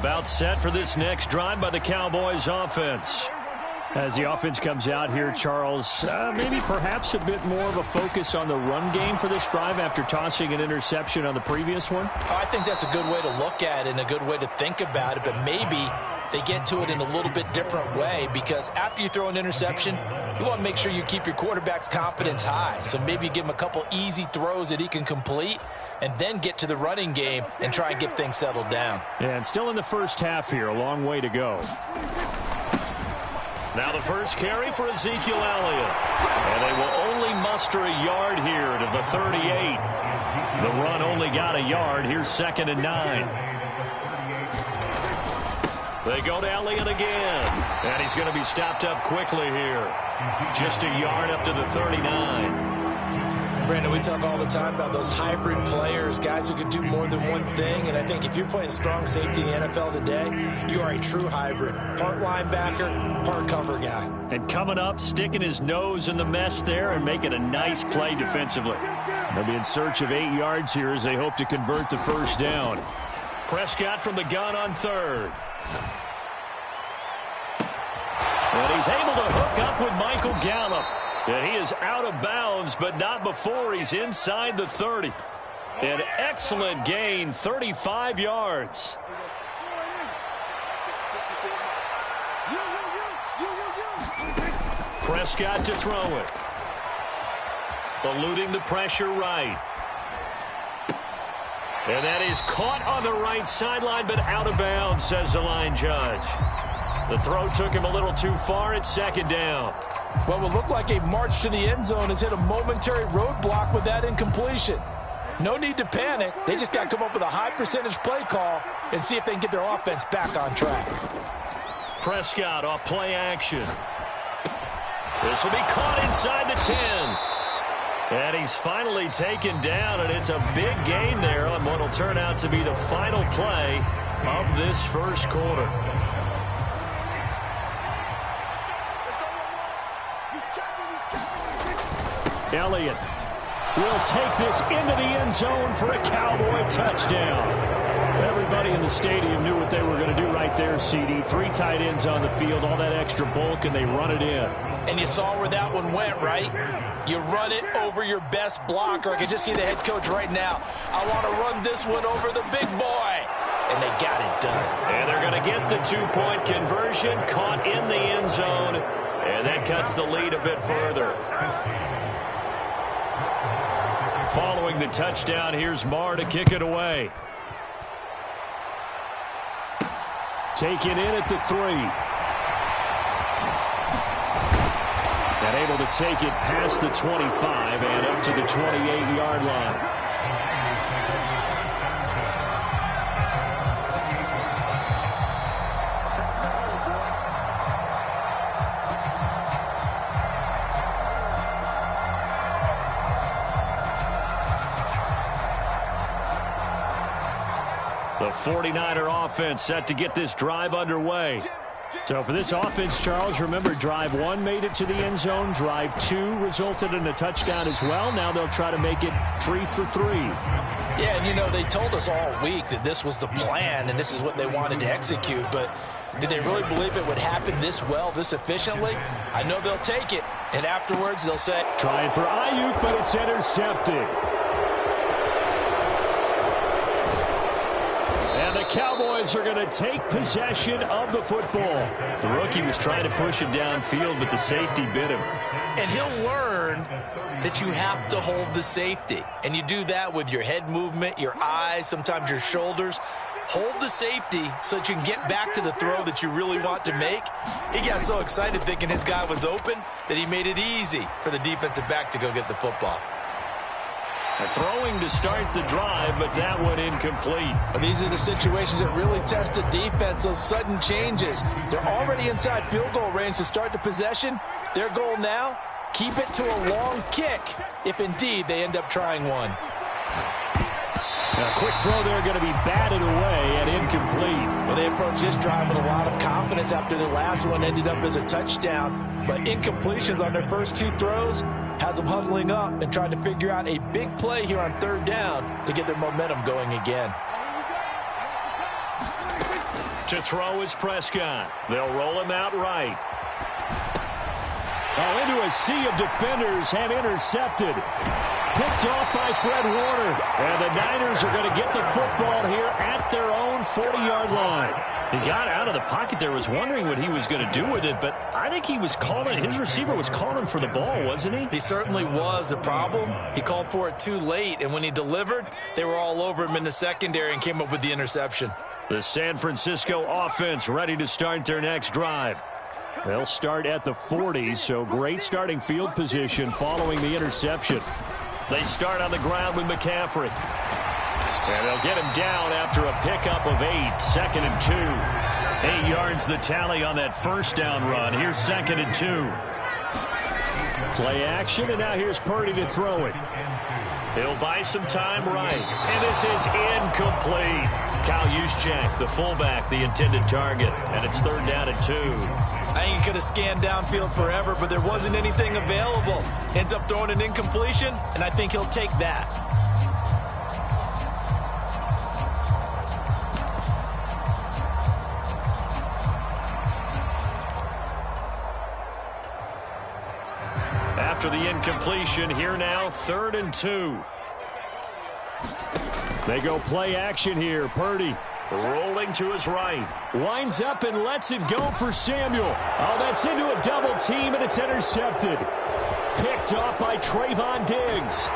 About set for this next drive by the Cowboys offense. As the offense comes out here, Charles, maybe perhaps a bit more of a focus on the run game for this drive after tossing an interception on the previous one? I think that's a good way to look at it and a good way to think about it, but maybe they get to it in a little bit different way, because after you throw an interception, you want to make sure you keep your quarterback's confidence high. So maybe you give him a couple easy throws that he can complete and then get to the running game and try and get things settled down. Yeah, and still in the first half here, a long way to go. Now the first carry for Ezekiel Elliott. And they will only muster a yard here to the 38. The run only got a yard. Here's 2nd and 9. They go to Elliott again. And he's going to be stopped up quickly here. Just a yard up to the 39. Brandon, we talk all the time about those hybrid players, guys who can do more than one thing. And I think if you're playing strong safety in the NFL today, you are a true hybrid. Part linebacker, part cover guy. And coming up, sticking his nose in the mess there and making a nice play defensively. They'll be in search of 8 yards here as they hope to convert the first down. Prescott from the gun on 3rd. And he's able to hook up with Michael Gallup. And he is out of bounds, but not before he's inside the 30. An excellent gain, 35 yards. Prescott to throw it. Eluding the pressure right. And that is caught on the right sideline, but out of bounds, says the line judge. The throw took him a little too far. It's 2nd down. What would look like a march to the end zone has hit a momentary roadblock with that incompletion. No need to panic. They just got to come up with a high percentage play call and see if they can get their offense back on track. Prescott off play action. This will be caught inside the 10. And he's finally taken down, and it's a big gain there on what will turn out to be the final play of this first quarter. Elliott will take this into the end zone for a Cowboy touchdown. Everybody in the stadium knew what they were going to do right there, CD. 3 tight ends on the field, all that extra bulk, and they run it in. And you saw where that one went, right? You run it over your best blocker. I can just see the head coach right now. I want to run this one over the big boy. And they got it done. And they're going to get the 2-point conversion, caught in the end zone. And that cuts the lead a bit further. Following the touchdown, here's Marr to kick it away. Taken in at the 3. And able to take it past the 25 and up to the 28-yard line. The 49er offense set to get this drive underway. So for this offense, Charles, remember, drive 1 made it to the end zone. Drive 2 resulted in a touchdown as well. Now they'll try to make it 3 for 3. Yeah, and you know, they told us all week that this was the plan and this is what they wanted to execute. But did they really believe it would happen this well, this efficiently? I know they'll take it. And afterwards, they'll say, trying for Ayuk, but it's intercepted. And the Cowboys are going to take possession of the football. The rookie was trying to push him downfield, but the safety bit him. And he'll learn that you have to hold the safety. And you do that with your head movement, your eyes, sometimes your shoulders. Hold the safety so that you can get back to the throw that you really want to make. He got so excited thinking his guy was open that he made it easy for the defensive back to go get the football. Throwing to start the drive, but that one incomplete. Well, these are the situations that really test a defense, those sudden changes. They're already inside field goal range to start the possession. Their goal now, keep it to a long kick, if indeed they end up trying one. A quick throw there going to be batted away and incomplete. Well, they approached this drive with a lot of confidence after their last one ended up as a touchdown. But incompletions on their first 2 throws has them huddling up and trying to figure out a big play here on 3rd down to get their momentum going again. To throw is Prescott. They'll roll him out right. Oh, into a sea of defenders and intercepted. Picked off by Fred Warner. And the Niners are going to get the football here at their own 40-yard line. He got out of the pocket there, was wondering what he was going to do with it, but I think he was calling, his receiver was calling for the ball, wasn't he? He certainly was. The problem, he called for it too late, and when he delivered, they were all over him in the secondary and came up with the interception. The San Francisco offense ready to start their next drive. They'll start at the 40, so great starting field position following the interception. They start on the ground with McCaffrey. And they'll get him down after a pickup of 8, 2nd and 2. 8 yards the tally on that first down run. Here's 2nd and 2. Play action, and now here's Purdy to throw it. He'll buy some time right. And this is incomplete. Kyle Juszczyk, the fullback, the intended target. And it's 3rd down and 2. I think he could have scanned downfield forever, but there wasn't anything available. Ends up throwing an incompletion, and I think he'll take that. After the incompletion, here now, 3rd and 2. They go play action here. Purdy rolling to his right. Winds up and lets it go for Samuel. Oh, that's into a double team, and it's intercepted. Picked off by Trayvon Diggs.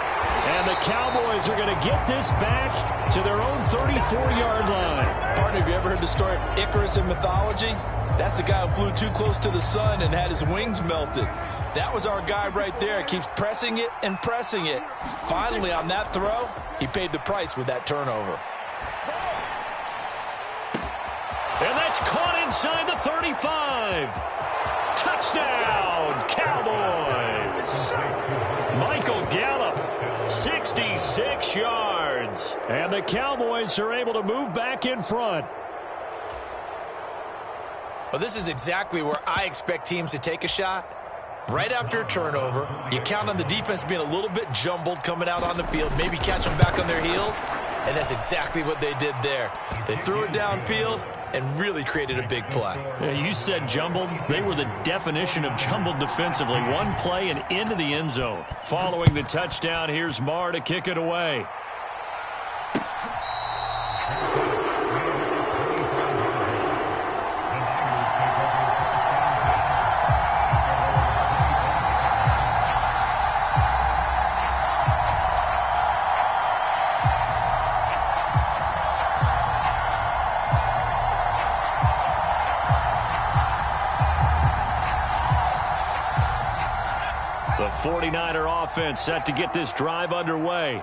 And the Cowboys are going to get this back to their own 34-yard line. Partner, have you ever heard the story of Icarus in mythology? That's the guy who flew too close to the sun and had his wings melted. That was our guy right there. Keeps pressing it and pressing it. Finally, on that throw, he paid the price with that turnover. And that's caught inside the 35. Touchdown, Cowboys. Michael Gallup, 66 yards. And the Cowboys are able to move back in front. Well, this is exactly where I expect teams to take a shot. Right after a turnover, you count on the defense being a little bit jumbled coming out on the field, maybe catch them back on their heels, and that's exactly what they did there. They threw it downfield and really created a big play. Yeah, you said jumbled. They were the definition of jumbled defensively. One play and into the end zone. Following the touchdown, here's Marr to kick it away. The 49er offense set to get this drive underway.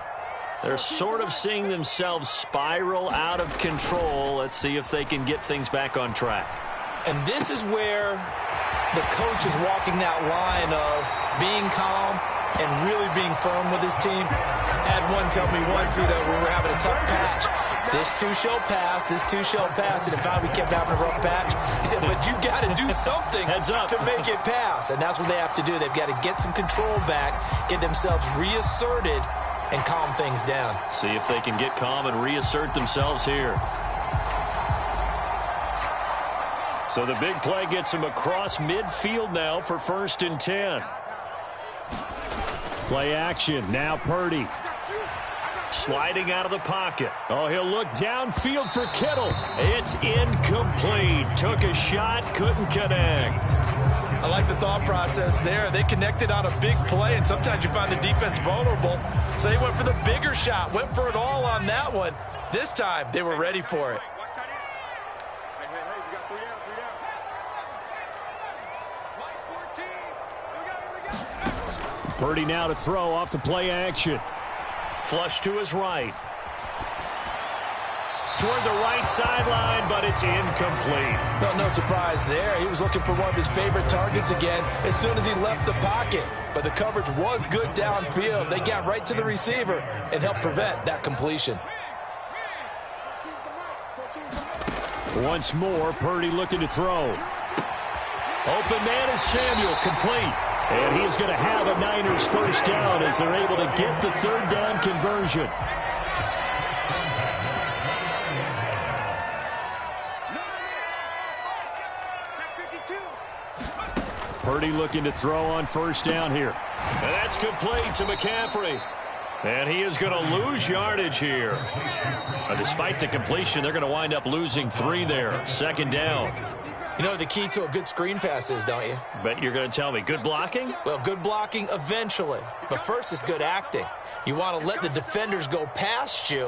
They're sort of seeing themselves spiral out of control. Let's see if they can get things back on track. And this is where the coach is walking that line of being calm and really being firm with his team. I had one tell me once, when we were having a tough patch, this too shall pass, this too shall pass, and in fact we kept having a rough patch. He said, but you got to do something to make it pass, and that's what they have to do. They've got to get some control back, get themselves reasserted, and calm things down. See if they can get calm and reassert themselves here. So the big play gets them across midfield now for 1st and 10. Play action. Now Purdy. Sliding out of the pocket. Oh, he'll look downfield for Kittle. It's incomplete. Took a shot, couldn't connect. I like the thought process there. They connected on a big play, and sometimes you find the defense vulnerable. So they went for the bigger shot, went for it all on that one. This time, they were ready for it. Purdy now to throw off the play action. Flush to his right. Toward the right sideline, but it's incomplete. Well, no surprise there. He was looking for one of his favorite targets again as soon as he left the pocket. But the coverage was good downfield. They got right to the receiver and helped prevent that completion. Once more, Purdy looking to throw. Open man is Samuel, complete. And he is going to have a Niners first down as they're able to get the 3rd down conversion. Purdy looking to throw on first down here. And that's complete to McCaffrey. And he is going to lose yardage here. Despite the completion, they're going to wind up losing 3 there. Second down. You know the key to a good screen pass is, don't you? Bet you're going to tell me. Good blocking? Well, good blocking eventually. But first is good acting. You want to let the defenders go past you,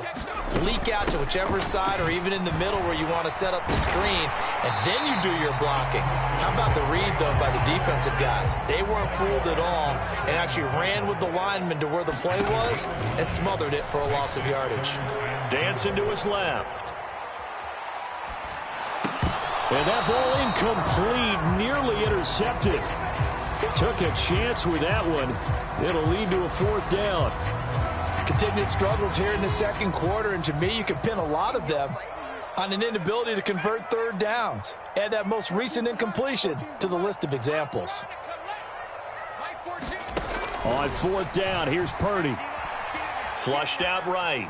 leak out to whichever side or even in the middle where you want to set up the screen, and then you do your blocking. How about the read, though, by the defensive guys? They weren't fooled at all and actually ran with the lineman to where the play was and smothered it for a loss of yardage. Dancing to his left. And that ball incomplete, nearly intercepted. Took a chance with that one. It'll lead to a 4th down. Continued struggles here in the second quarter, and to me, you can pin a lot of them on an inability to convert 3rd downs. Add that most recent incompletion to the list of examples. On 4th down, here's Purdy. Flushed out right.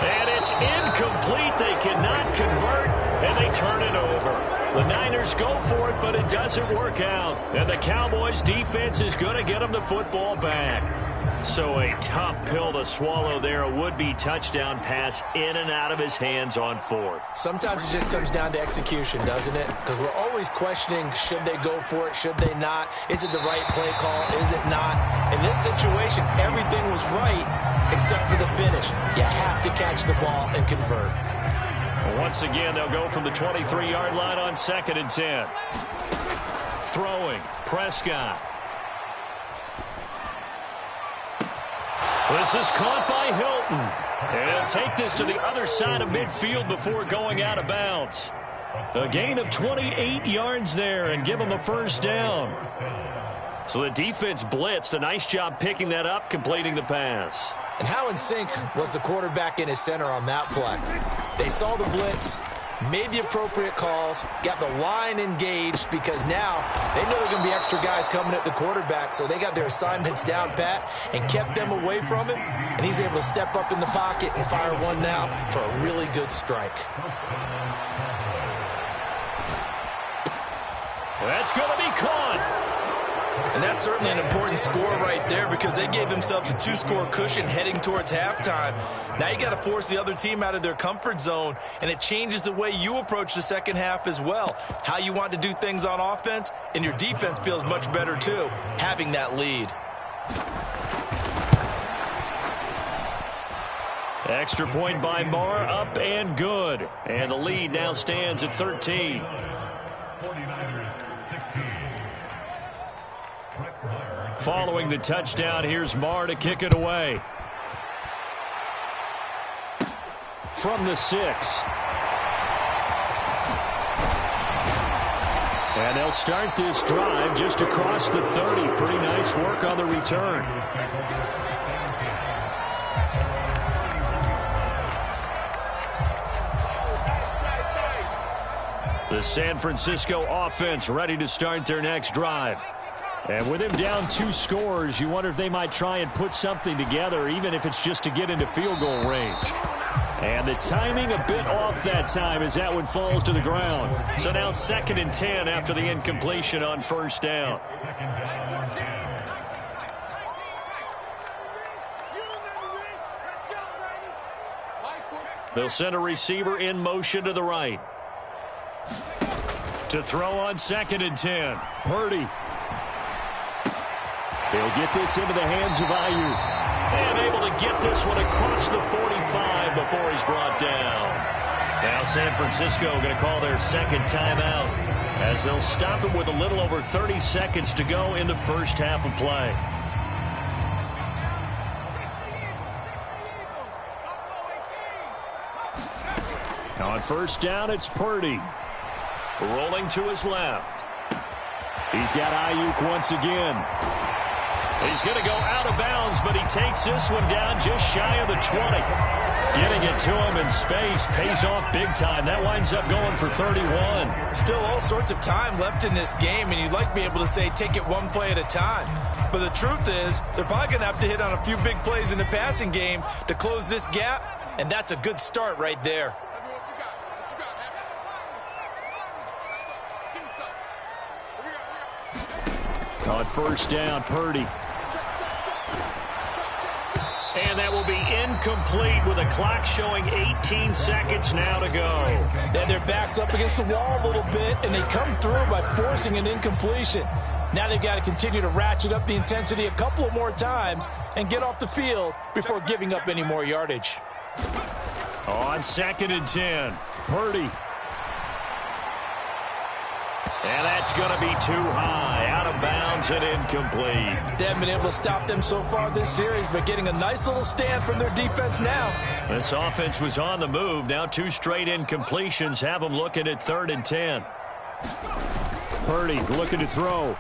And it's incomplete. They cannot convert, and they turn it over. The Niners go for it, but it doesn't work out. And the Cowboys' defense is going to get them the football back. So a tough pill to swallow there. A would-be touchdown pass in and out of his hands on 4th. Sometimes it just comes down to execution, doesn't it? Because we're always questioning, should they go for it, should they not? Is it the right play call, is it not? In this situation, everything was right except for the finish. You have to catch the ball and convert. Once again, they'll go from the 23-yard line on 2nd and 10. Throwing, Prescott. This is caught by Hilton. And he'll take this to the other side of midfield before going out of bounds. A gain of 28 yards there and give him a 1st down. So the defense blitzed. A nice job picking that up, completing the pass. And how in sync was the quarterback in his center on that play? They saw the blitz, made the appropriate calls, got the line engaged because now they know there are going to be extra guys coming at the quarterback, so they got their assignments down pat and kept them away from him, and he's able to step up in the pocket and fire one now for a really good strike. That's going to be caught. And that's certainly an important score right there because they gave themselves a 2-score cushion heading towards halftime. Now you got to force the other team out of their comfort zone, and it changes the way you approach the second half as well. How you want to do things on offense, and your defense feels much better too, having that lead. Extra point by Marr, up and good. And the lead now stands at 13. Following the touchdown, here's Marr to kick it away. From the 6. And they'll start this drive just across the 30. Pretty nice work on the return. The San Francisco offense ready to start their next drive. And with him down 2 scores, you wonder if they might try and put something together, even if it's just to get into field goal range. And the timing a bit off that time as that one falls to the ground. So now 2nd and 10 after the incompletion on 1st down. They'll send a receiver in motion to the right. To throw on 2nd and 10. Purdy. He'll get this into the hands of Ayuk. And able to get this one across the 45 before he's brought down. Now San Francisco going to call their 2nd timeout as they'll stop it with a little over 30 seconds to go in the first half of play. On 1st down, it's Purdy. Rolling to his left. He's got Ayuk once again. He's going to go out of bounds, but he takes this one down just shy of the 20. Getting it to him in space pays off big time. That winds up going for 31. Still all sorts of time left in this game, and you'd like to be able to say take it one play at a time. But the truth is, they're probably going to have to hit on a few big plays in the passing game to close this gap, and that's a good start right there. On first down, Purdy. And that will be incomplete with the clock showing 18 seconds now to go. Then their back's up against the wall a little bit, and they come through by forcing an incompletion. Now they've got to continue to ratchet up the intensity a couple of more times and get off the field before giving up any more yardage. On 2nd and 10, Purdy. And that's going to be too high, out of bounds and incomplete. They haven't been able to stop them so far this series, but getting a nice little stand from their defense now. This offense was on the move. Now 2 straight incompletions have them looking at 3rd and 10. Purdy looking to throw.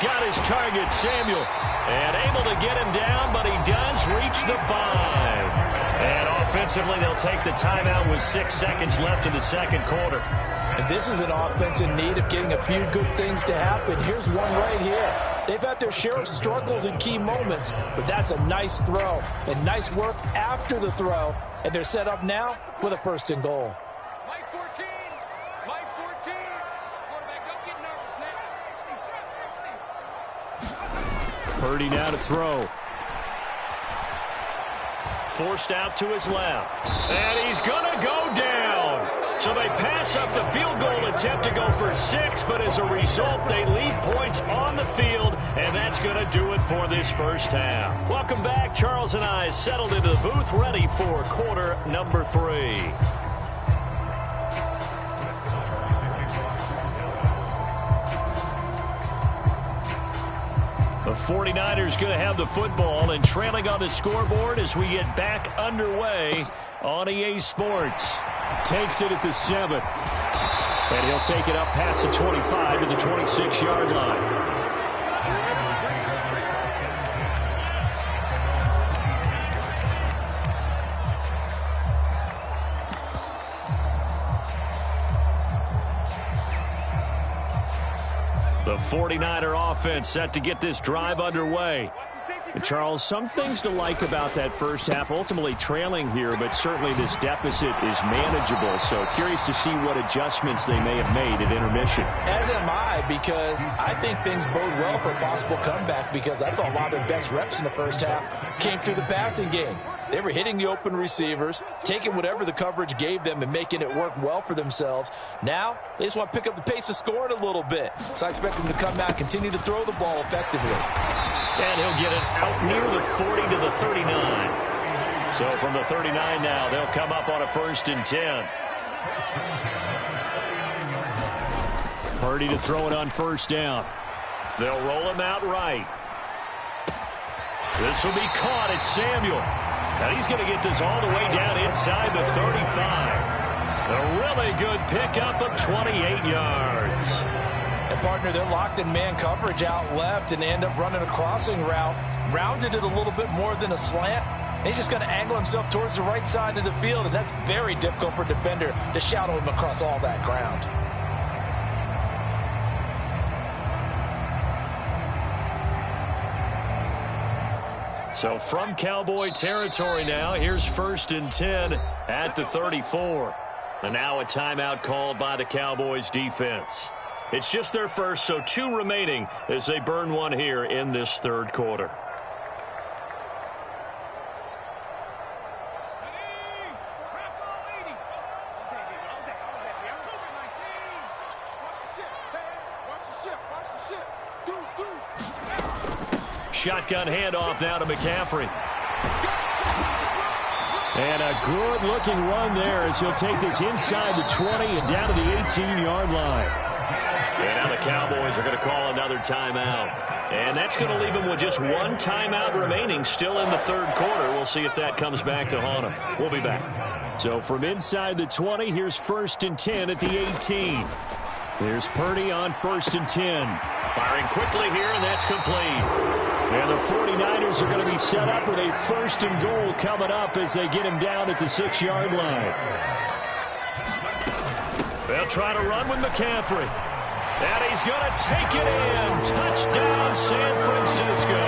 Got his target, Samuel. And able to get him down, but he does reach the 5. And offensively, they'll take the timeout with 6 seconds left in the 2nd quarter. And this is an offense in need of getting a few good things to happen. Here's one right here. They've had their share of struggles in key moments, but that's a nice throw and nice work after the throw. And they're set up now with a 1st and goal. Mike 14. Mike 14. Quarterback, don't get nervous now. Purdy now to throw. Forced out to his left. And he's going to go down. So they pass up the field goal attempt to go for 6, but as a result, they leave points on the field, and that's going to do it for this first half. Welcome back. Charles and I settled into the booth, ready for quarter number 3. The 49ers going to have the football and trailing on the scoreboard as we get back underway on EA Sports. Takes it at the 7. And he'll take it up past the 25 to the 26-yard line. The 49er offense set to get this drive underway. And Charles, some things to like about that first half. Ultimately trailing here, but certainly this deficit is manageable. So curious to see what adjustments they may have made at intermission. As am I, because I think things bode well for a possible comeback, because I thought a lot of their best reps in the first half came through the passing game. They were hitting the open receivers, taking whatever the coverage gave them and making it work well for themselves. Now, they just want to pick up the pace of scoring a little bit. So I expect them to come out, continue to throw the ball effectively. And he'll get it out near the 40 to the 39. So from the 39 now, they'll come up on a 1st and 10. Purdy to throw it on 1st down. They'll roll him out right. This will be caught. It's Samuel. And he's going to get this all the way down inside the 35. A really good pickup of 28 yards. And partner, they're locked in man coverage out left, and they end up running a crossing route. Rounded it a little bit more than a slant. And he's just going to angle himself towards the right side of the field, and that's very difficult for a defender to shadow him across all that ground. So from Cowboy territory now, here's 1st and 10 at the 34. And now a timeout called by the Cowboys defense. It's just their first, so 2 remaining as they burn one here in this 3rd quarter. Shotgun handoff now to McCaffrey. And a good-looking run there as he'll take this inside the 20 and down to the 18-yard line. And now the Cowboys are going to call another timeout. And that's going to leave them with just 1 timeout remaining still in the 3rd quarter. We'll see if that comes back to haunt them. We'll be back. So from inside the 20, here's 1st and 10 at the 18. There's Purdy on 1st and 10. Firing quickly here, and that's complete. And the 49ers are going to be set up with a 1st and goal coming up as they get him down at the 6-yard line. They'll try to run with McCaffrey. And he's going to take it in. Touchdown, San Francisco.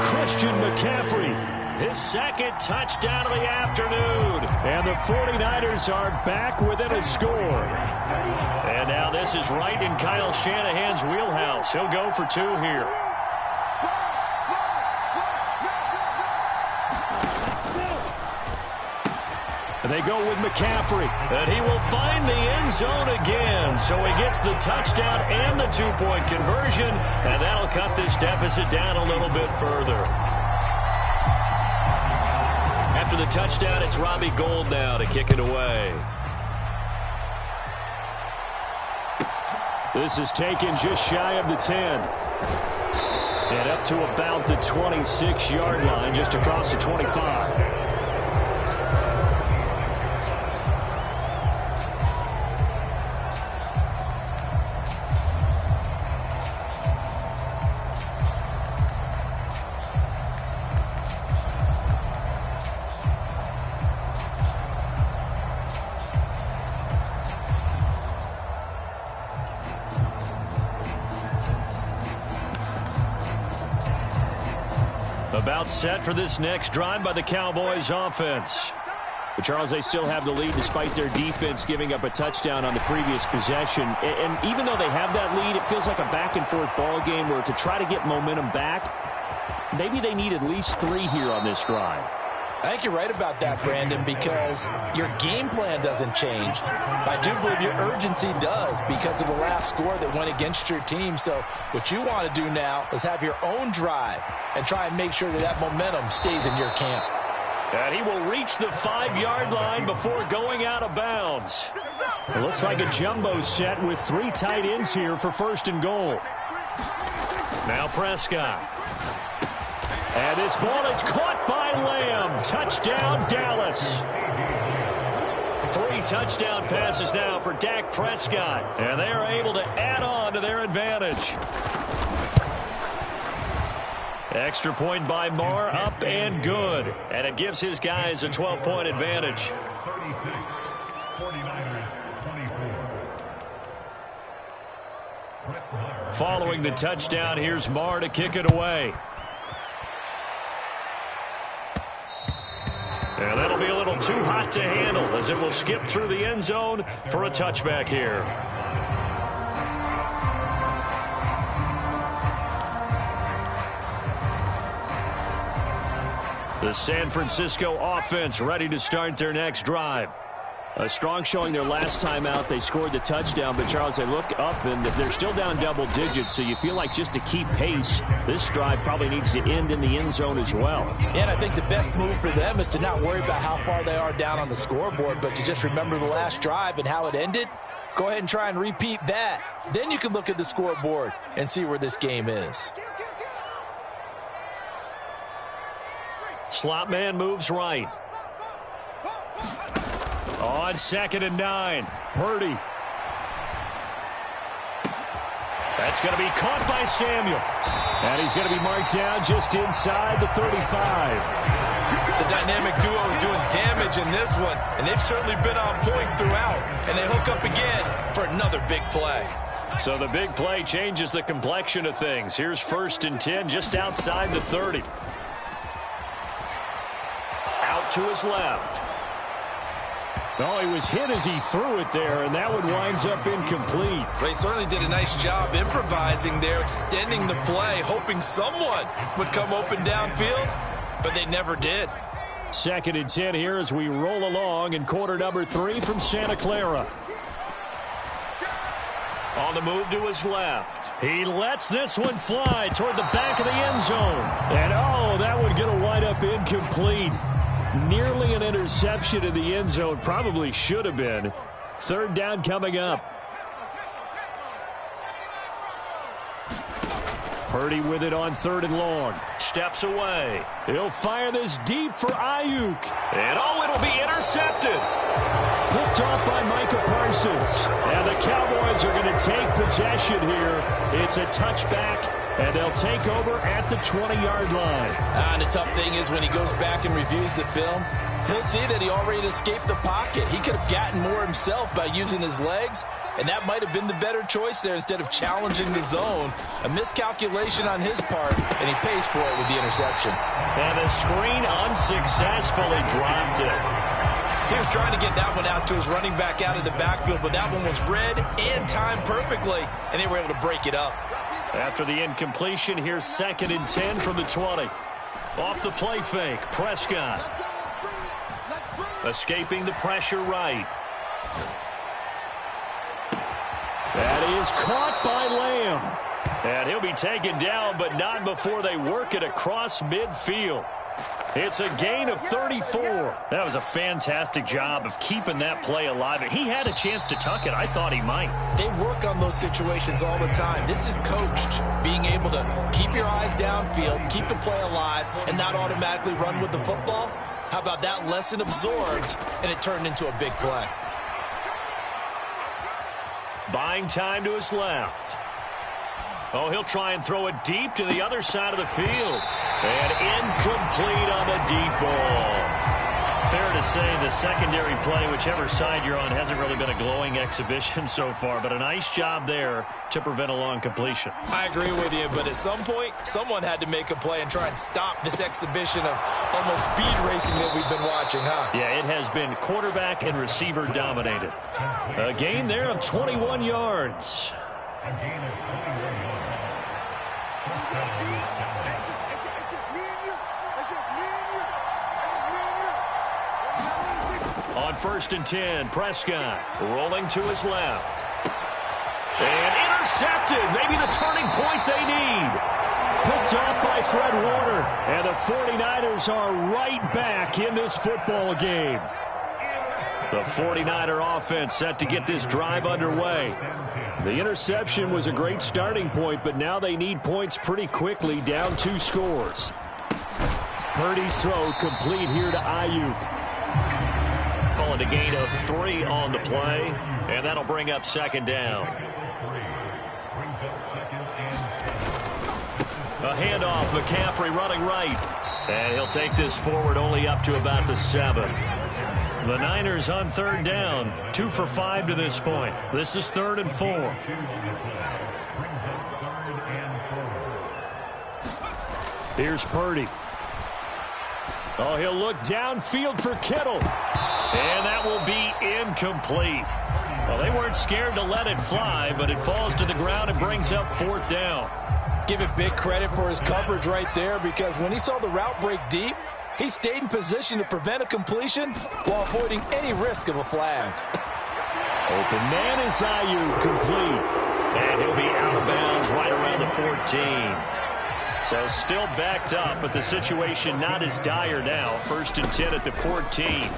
Christian McCaffrey his second touchdown of the afternoon. And the 49ers are back within a score. And now this is right in Kyle Shanahan's wheelhouse. He'll go for 2 here. They go with McCaffrey. And he will find the end zone again. So he gets the touchdown and the 2-point conversion. And that'll cut this deficit down a little bit further. After the touchdown, it's Robbie Gould now to kick it away. This is taken just shy of the 10. And up to about the 26-yard line, just across the 25. About set for this next drive by the Cowboys offense. But Charles, they still have the lead despite their defense giving up a touchdown on the previous possession. And even though they have that lead, it feels like a back-and-forth ball game where to try to get momentum back, maybe they need at least 3 here on this drive. I think you're right about that, Brandon, because your game plan doesn't change. I do believe your urgency does because of the last score that went against your team. So what you want to do now is have your own drive and try and make sure that that momentum stays in your camp. And he will reach the 5-yard line before going out of bounds. It looks like a jumbo set with 3 tight ends here for 1st and goal. Now Prescott. And this ball is caught by Lamb. Touchdown, Dallas. 3 touchdown passes now for Dak Prescott. And they are able to add on to their advantage. Extra point by Moore, up and good. And it gives his guys a 12-point advantage. 36, 49ers, 24. Following the touchdown, here's Moore to kick it away. And that'll be a little too hot to handle as it will skip through the end zone for a touchback here. The San Francisco offense ready to start their next drive. A strong showing their last time out. They scored the touchdown, but Charles, they look up and they're still down double digits, so you feel like just to keep pace, this drive probably needs to end in the end zone as well. And I think the best move for them is to not worry about how far they are down on the scoreboard, but to just remember the last drive and how it ended. Go ahead and try and repeat that. Then you can look at the scoreboard and see where this game is. Slot man moves right. On 2nd and 9. Purdy. That's going to be caught by Samuel. And he's going to be marked down just inside the 35. The dynamic duo is doing damage in this one, and they've certainly been on point throughout. And they hook up again for another big play. So the big play changes the complexion of things. Here's 1st and 10 just outside the 30. Out to his left. Oh, he was hit as he threw it there, and that one winds up incomplete. They certainly did a nice job improvising there, extending the play, hoping someone would come open downfield, but they never did. 2nd and 10 here as we roll along in quarter number 3 from Santa Clara. On the move to his left. He lets this one fly toward the back of the end zone. And, oh, that would get a wind up incomplete. Nearly an interception in the end zone. Probably should have been. 3rd down coming up. Purdy with it on 3rd and long. Steps away. He'll fire this deep for Ayuk. And, oh, it'll be intercepted. Picked off by Micah Parsons. And the Cowboys are going to take possession here. It's a touchback, and they'll take over at the 20-yard line. And the tough thing is when he goes back and reviews the film, He'll see that he already escaped the pocket. He could have gotten more himself by using his legs, and that might have been the better choice there instead of challenging the zone. A miscalculation on his part, and he pays for it with the interception. And the screen unsuccessfully dropped it. He was trying to get that one out to his running back out of the backfield, but that one was read and timed perfectly, and they were able to break it up. After the incompletion, here's 2nd and 10 from the 20. Off the play fake, Prescott. Escaping the pressure right. That is caught by Lamb. And he'll be taken down, but not before they work it across midfield. It's a gain of 34. That was a fantastic job of keeping that play alive. He had a chance to tuck it. I thought he might. They work on those situations all the time. This is coached, being able to keep your eyes downfield, keep the play alive, and not automatically run with the football. How about that lesson absorbed, and it turned into a big play. Buying time to his left. Oh, he'll try and throw it deep to the other side of the field. And incomplete on the deep ball. Fair to say the secondary play, whichever side you're on, hasn't really been a glowing exhibition so far, but a nice job there to prevent a long completion. I agree with you, but at some point, someone had to make a play and try and stop this exhibition of almost speed racing that we've been watching, huh? Yeah, it has been quarterback and receiver dominated. A gain there of 21 yards. A gain of 21 yards. On 1st and 10, Prescott rolling to his left. And intercepted. Maybe the turning point they need. Picked off by Fred Warner. And the 49ers are right back in this football game. The 49er offense set to get this drive underway. The interception was a great starting point, but now they need points pretty quickly, down 2 scores. Purdy's throw complete here to Ayuk. Calling a gain of 3 on the play, and that'll bring up 2nd down. A handoff, McCaffrey running right. And he'll take this forward only up to about the 7. The Niners on 3rd down, 2 for 5 to this point. This is 3rd and 4. Here's Purdy. Oh, he'll look downfield for Kittle. And that will be incomplete. Well, they weren't scared to let it fly, but it falls to the ground and brings up 4th down. Give it big credit for his coverage right there, because when he saw the route break deep, he stayed in position to prevent a completion while avoiding any risk of a flag. Open man is Ayuk, complete. And he'll be out of bounds right around the 14. So still backed up, but the situation not as dire now. 1st and 10 at the 14.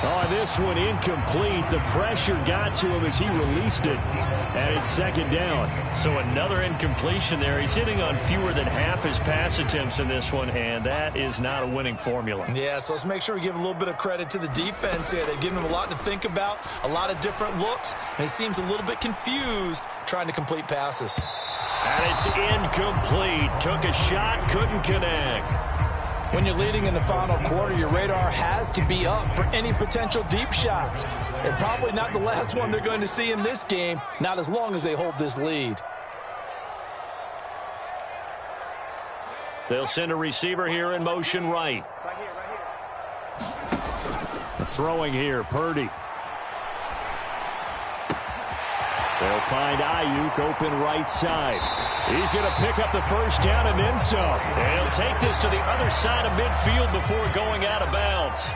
Oh, this one incomplete. The pressure got to him as he released it. And it's 2nd down. So another incompletion there. He's hitting on fewer than half his pass attempts in this one, and that is not a winning formula. Yeah, so let's make sure we give a little bit of credit to the defense here. They've given him a lot to think about, a lot of different looks, and he seems a little bit confused trying to complete passes. And it's incomplete. Took a shot, couldn't connect. When you're leading in the final quarter, your radar has to be up for any potential deep shots. And probably not the last one they're going to see in this game, not as long as they hold this lead. They'll send a receiver here in motion right. Throwing here, Purdy. They'll find Ayuk open right side. He's going to pick up the 1st down and then some. And he'll take this to the other side of midfield before going out of bounds.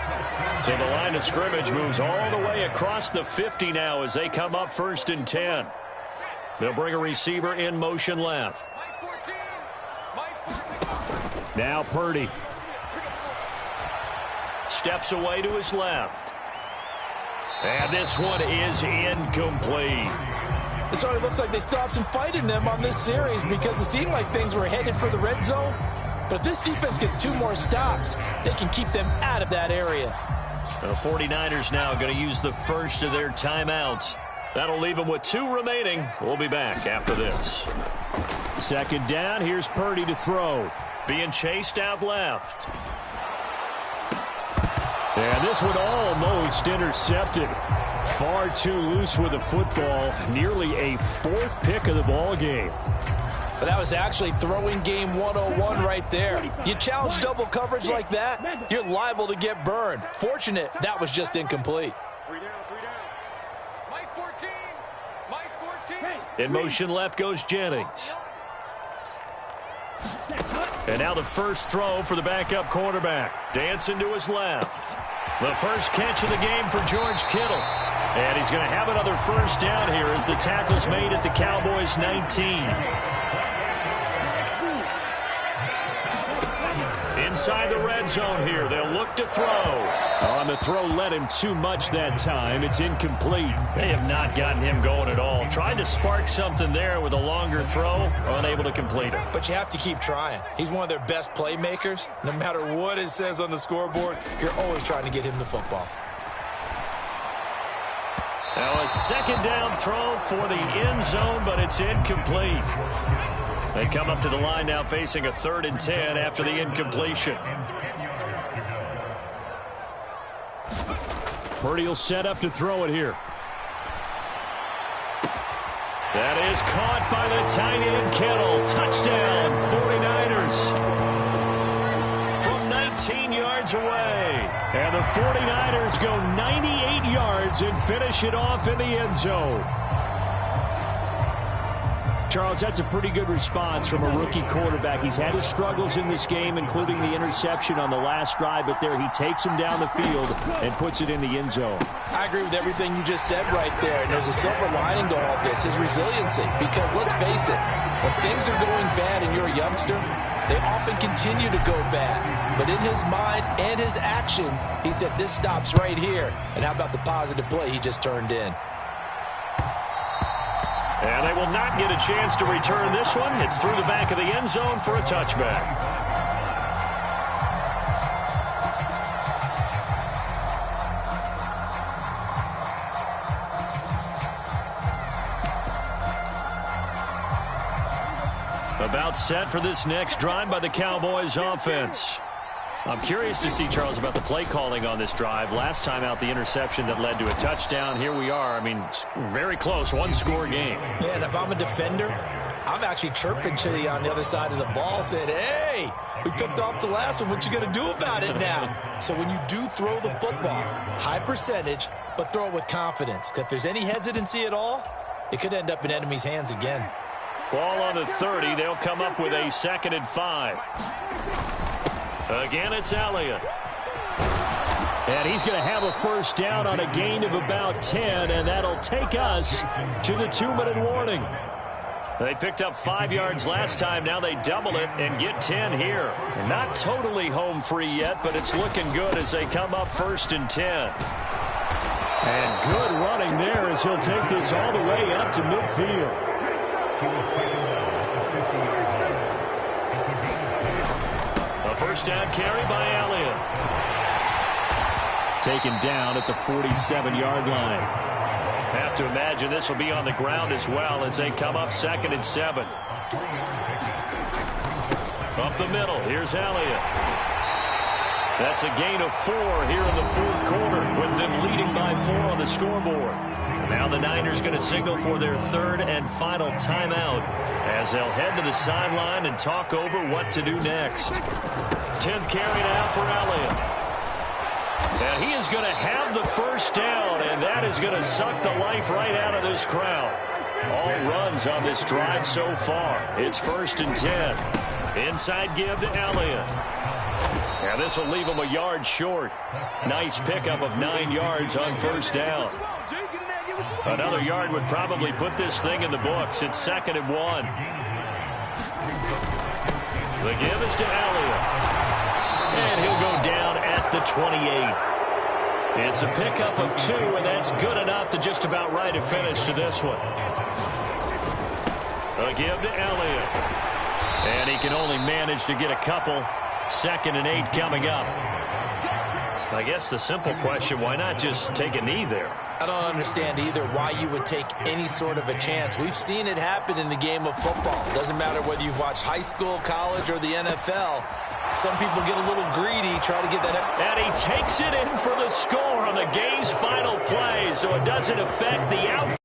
So the line of scrimmage moves all the way across the 50 now as they come up 1st and 10. They'll bring a receiver in motion left. Now Purdy. Steps away to his left. And this one is incomplete. It sort of looks like they still have some fight in them on this series, because it seemed like things were headed for the red zone. But if this defense gets 2 more stops, they can keep them out of that area. The 49ers now going to use the first of their timeouts. That'll leave them with 2 remaining. We'll be back after this. 2nd down. Here's Purdy to throw. being chased out left. And this one almost intercepted. Far too loose with the football. Nearly a fourth pick of the ball game. But that was actually throwing game 101 right there. You challenge double coverage like that, you're liable to get burned. Fortunate that was just incomplete. 3 down. Mike 14. Mike 14. In motion left goes Jennings. And now the first throw for the backup quarterback. Dancing to his left. The first catch of the game for George Kittle. And he's going to have another first down here as the tackle's made at the Cowboys' 19. Inside the red zone here. They'll look to throw. On the throw, led him too much that time. It's incomplete. They have not gotten him going at all. Tried to spark something there with a longer throw. Unable to complete it. But you have to keep trying. He's one of their best playmakers. No matter what it says on the scoreboard, you're always trying to get him the football. Now a second down throw for the end zone, but it's incomplete. They come up to the line now facing a 3rd and 10 after the incompletion. Purdy will set up to throw it here. That is caught by the tight end Kittle. Touchdown, 49ers. From 19 yards away. And the 49ers go 98 yards and finish it off in the end zone. Charles, that's a pretty good response from a rookie quarterback. He's had his struggles in this game, including the interception on the last drive, but there he takes him down the field and puts it in the end zone. I agree with everything you just said right there, and there's a silver lining to all this, his resiliency. Because let's face it, when things are going bad and you're a youngster, they often continue to go bad. But in his mind and his actions, he said, this stops right here. And how about the positive play he just turned in? And they will not get a chance to return this one. It's through the back of the end zone for a touchback. About set for this next drive by the Cowboys offense. I'm curious to see, Charles, about the play calling on this drive. Last time out, the interception that led to a touchdown. Here we are. I mean, very close, one-score game. Yeah, and if I'm a defender, I'm actually chirping Chili on the other side of the ball, saying, hey, we picked off the last one. What you going to do about it now? So when you do throw the football, high percentage, but throw it with confidence. Because if there's any hesitancy at all, it could end up in enemy's hands again. Ball on the 30. They'll come up with a 2nd and 5. Again, it's Elliott. And he's going to have a first down on a gain of about 10, and that'll take us to the 2-minute warning. They picked up 5 yards last time. Now they double it and get 10 here. Not totally home free yet, but it's looking good as they come up 1st and 10. And good running there as he'll take this all the way up to midfield. First down carry by Elliott. Taken down at the 47-yard line. Have to imagine this will be on the ground as well as they come up 2nd and 7. Up the middle, here's Elliott. That's a gain of 4 here in the 4th quarter with them leading by 4 on the scoreboard. Now the Niners going to signal for their 3rd and final timeout as they'll head to the sideline and talk over what to do next. 10th carry now for Elliott. And he is going to have the first down, and that is going to suck the life right out of this crowd. All runs on this drive so far. It's 1st and 10. Inside give to Elliott. And this will leave him a yard short. Nice pickup of 9 yards on first down. Another yard would probably put this thing in the books. It's 2nd and 1. The give is to Elliott. And he'll go down at the 28. It's a pickup of 2, and that's good enough to just about write a finish to this one. A give to Elliott. And he can only manage to get a couple. 2nd and 8 coming up. I guess the simple question, why not just take a knee there? I don't understand either why you would take any sort of a chance. We've seen it happen in the game of football. Doesn't matter whether you've watched high school, college, or the NFL. Some people get a little greedy, try to get that. And he takes it in for the score on the game's final play, so it doesn't affect the outcome.